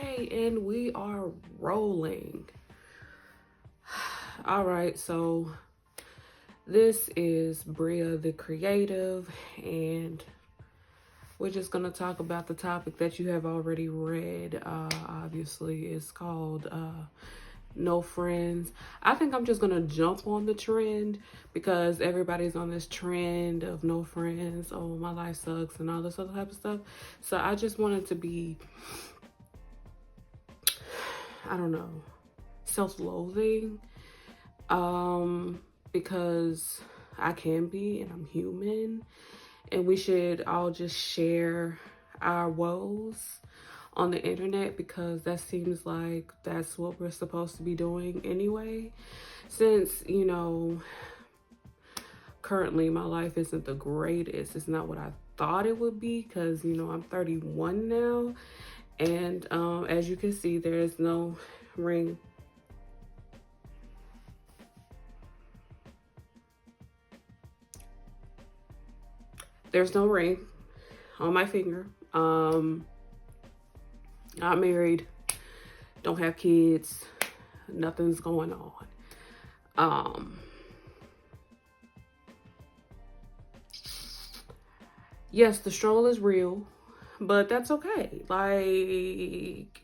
Okay, and we are rolling. All right, so this is Bria the Creative, and we're just going to talk about the topic that you have already read. Obviously, it's called No Friends. I think I'm just going to jump on the trend because everybody's on this trend of no friends. Oh, my life sucks and all this other type of stuff. So I just wanted to be, I don't know, self-loathing, because I can be and I'm human, and we should all just share our woes on the internet because that seems like that's what we're supposed to be doing anyway. Since, currently my life isn't the greatest. It's not what I thought it would be because, I'm 31 now. And as you can see, there is no ring. There's no ring on my finger. Not married, don't have kids, nothing's going on. Yes, the struggle is real, but that's okay. Like,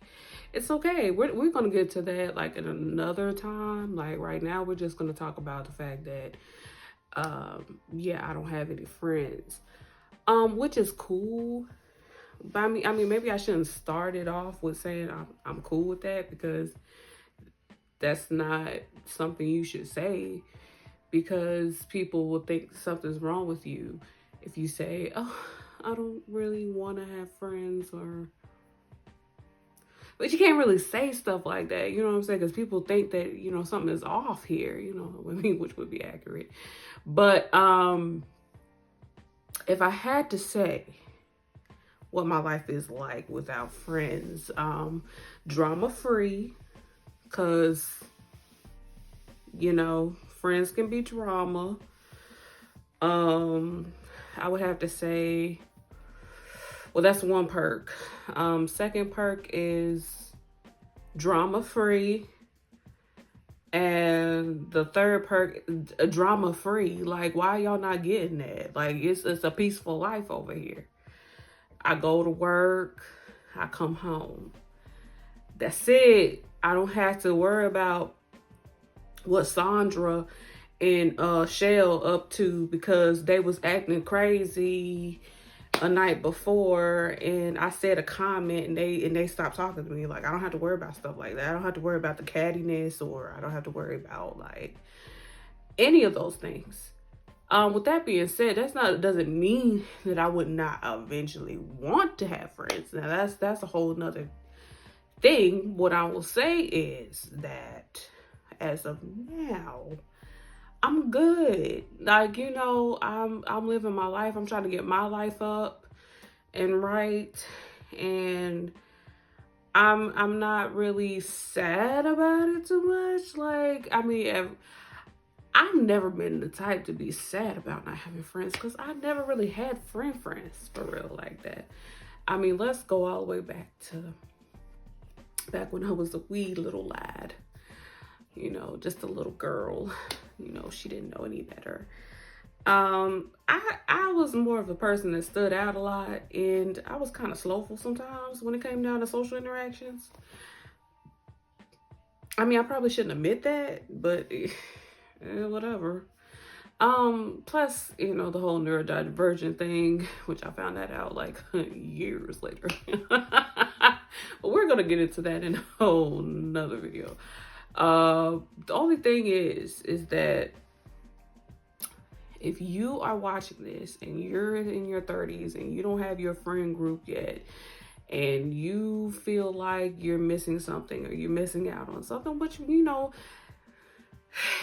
it's okay. We're gonna get to that like in another time. Like right now, we're just gonna talk about the fact that, yeah, I don't have any friends, which is cool. But I mean, maybe I shouldn't start it off with saying I'm cool with that because that's not something you should say because people will think something's wrong with you if you say, "Oh, I don't really want to have friends," or. But you can't really say stuff like that, you know what I'm saying? Because people think that, something is off here, I mean, which would be accurate. But if I had to say what my life is like without friends, drama free, because, friends can be drama. I would have to say, well, that's one perk. Second perk is drama free. And the third perk, drama free. Like, why y'all not getting that? Like, it's a peaceful life over here. I go to work, I come home. That's it. I don't have to worry about what Sandra and Shell up to because they was acting crazy a night before and I said a comment and they stopped talking to me. Like, I don't have to worry about stuff like that. I don't have to worry about the cattiness, or I don't have to worry about like any of those things. With that being said, doesn't mean that I would not eventually want to have friends. Now that's a whole nother thing. What I will say is that as of now, I'm good. Like, I'm living my life. I'm trying to get my life up and right. And I'm not really sad about it too much. Like, I mean, I've never been the type to be sad about not having friends because I never really had friends for real like that. I mean, let's go all the way back when I was a wee little lad. Just a little girl. She didn't know any better. I was more of a person that stood out a lot, and I was kind of slowful sometimes when it came down to social interactions. I mean, I probably shouldn't admit that, but whatever. Plus, the whole neurodivergent thing, which I found that out like years later. But we're gonna get into that in a whole nother video. The only thing is that if you are watching this and you're in your 30s and you don't have your friend group yet, and you feel like you're missing something or you're missing out on something, which,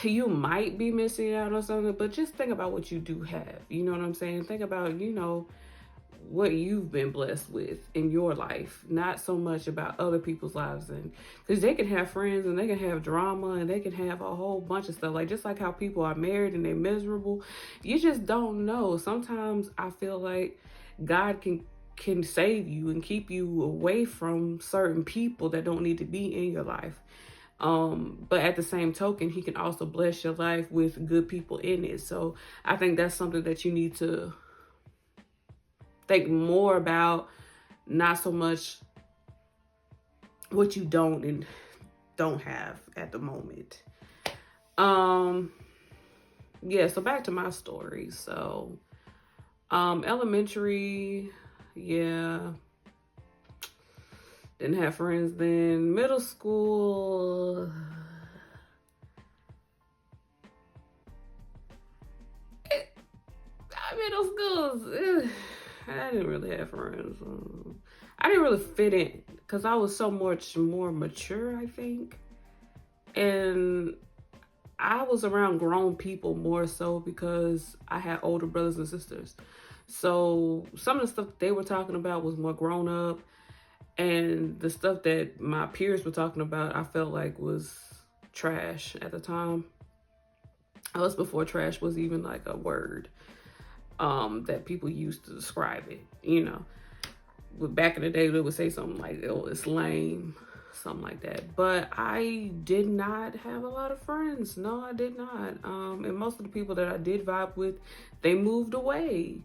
you might be missing out on something, but just think about what you do have. You know what I'm saying? Think about, what you've been blessed with in your life, not so much about other people's lives. And because they can have friends and they can have drama and they can have a whole bunch of stuff, like just like how people are married and they're miserable. You just don't know. Sometimes I feel like God can can save you and keep you away from certain people that don't need to be in your life. But at the same token, he can also bless your life with good people in it. So I think that's something that you need to think more about, not so much what you don't and don't have at the moment. Yeah, so back to my story. So elementary, yeah, didn't have friends then. Middle school, middle school, I didn't really have friends. I didn't really fit in because I was so much more mature, I think. And I was around grown people more so because I had older brothers and sisters. So some of the stuff they were talking about was more grown up. And the stuff that my peers were talking about, I felt like was trash at the time. That was before trash was even like a word that people used to describe it, you know. But back in the day, they would say something like, oh, it's lame, something like that. But I did not have a lot of friends. No, I did not. And most of the people that I did vibe with, they moved away.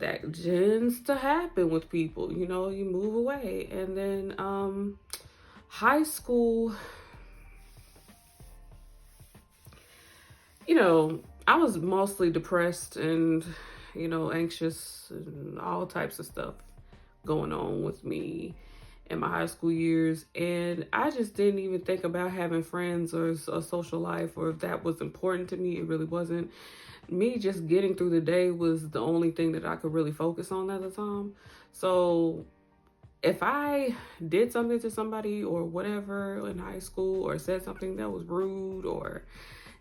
That tends to happen with people, you know, you move away. And then high school, you know, I was mostly depressed and, you know, anxious and all types of stuff going on with me in my high school years. And I just didn't even think about having friends or a social life, or if that was important to me. It really wasn't. Me just getting through the day was the only thing that I could really focus on at the time. So if I did something to somebody or whatever in high school, or said something that was rude, or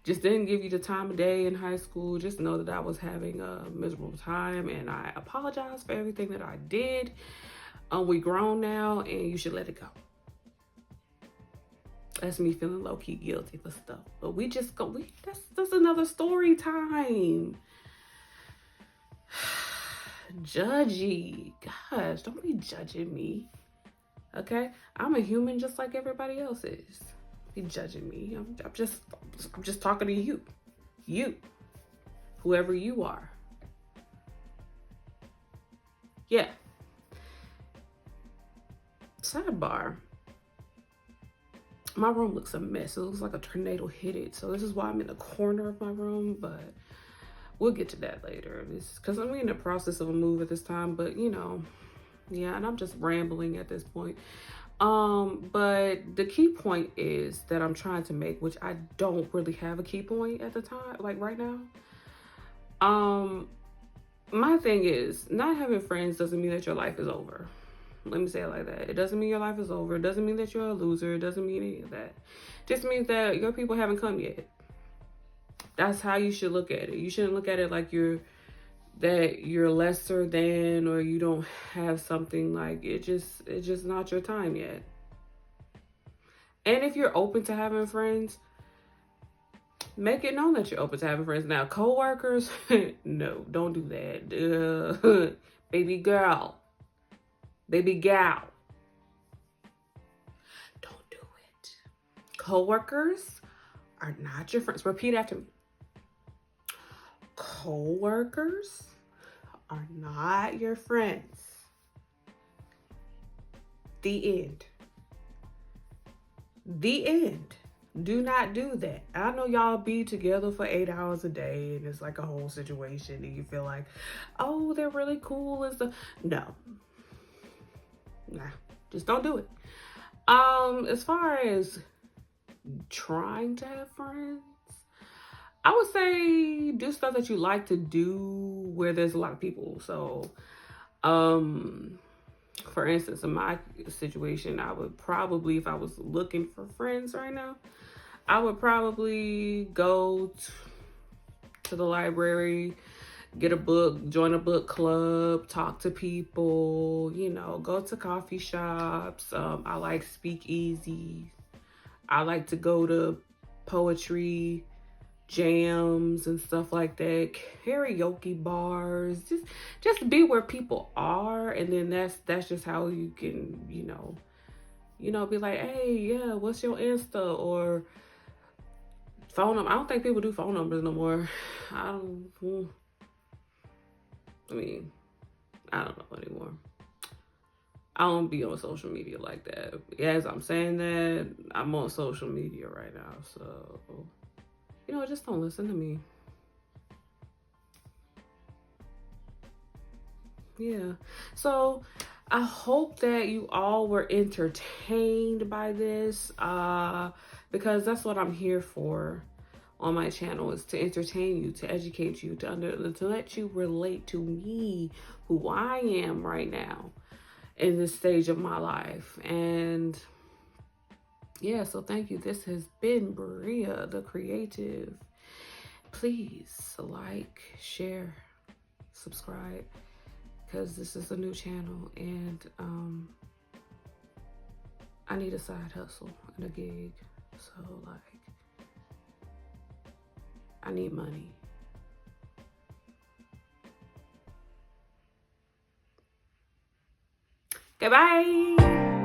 just didn't give you the time of day in high school, just know that I was having a miserable time, and I apologize for everything that I did. We grown now, and you should let it go. That's me feeling low-key guilty for stuff. But we just go, that's another story time. Judgy. Gosh, don't be judging me. Okay? I'm a human just like everybody else is. Be judging me. I'm just talking to you. You. Whoever you are. Yeah. Sidebar. My room looks a mess. It looks like a tornado hit it. So this is why I'm in the corner of my room, but we'll get to that later. Because I'm in the process of a move at this time, but you know, yeah, and I'm just rambling at this point. But the key point is that I'm trying to make, which I don't really have a key point at the time, like right now. My thing is, not having friends doesn't mean that your life is over. Let me say it like that. It doesn't mean your life is over. It doesn't mean that you're a loser. It doesn't mean any of that. It just means that your people haven't come yet. That's how you should look at it. You shouldn't look at it like you're lesser than, or you don't have something. Like it's just not your time yet. And if you're open to having friends, make it known that you're open to having friends. Now, coworkers, no, don't do that. Baby girl. Baby gal, don't do it. Coworkers are not your friends. Repeat after me. Coworkers are not your friends. The end. The end. Do not do that. I know y'all be together for 8 hours a day and it's like a whole situation and you feel like, oh, they're really cool and stuff. No. Nah, just don't do it. As far as trying to have friends, I would say do stuff that you like to do where there's a lot of people. So, for instance, in my situation, I would probably, if I was looking for friends right now, I would probably go to the library, get a book, join a book club, talk to people, you know, go to coffee shops. I like speakeasies. I like to go to poetry jams and stuff like that, karaoke bars, just be where people are, and then that's just how you can, be like, hey, yeah, what's your Insta or phone number? I don't think people do phone numbers no more. I mean, I don't know anymore. I don't be on social media like that. As I'm saying that, I'm on social media right now, so just don't listen to me. Yeah. So I hope that you all were entertained by this, because that's what I'm here for on my channel, is to entertain you, to educate you, to let you relate to me, who I am right now in this stage of my life. And yeah, so thank you. This has been Bria the Creative. Please like, share, subscribe, because this is a new channel, and I need a side hustle and a gig. So I need money. Okay, bye.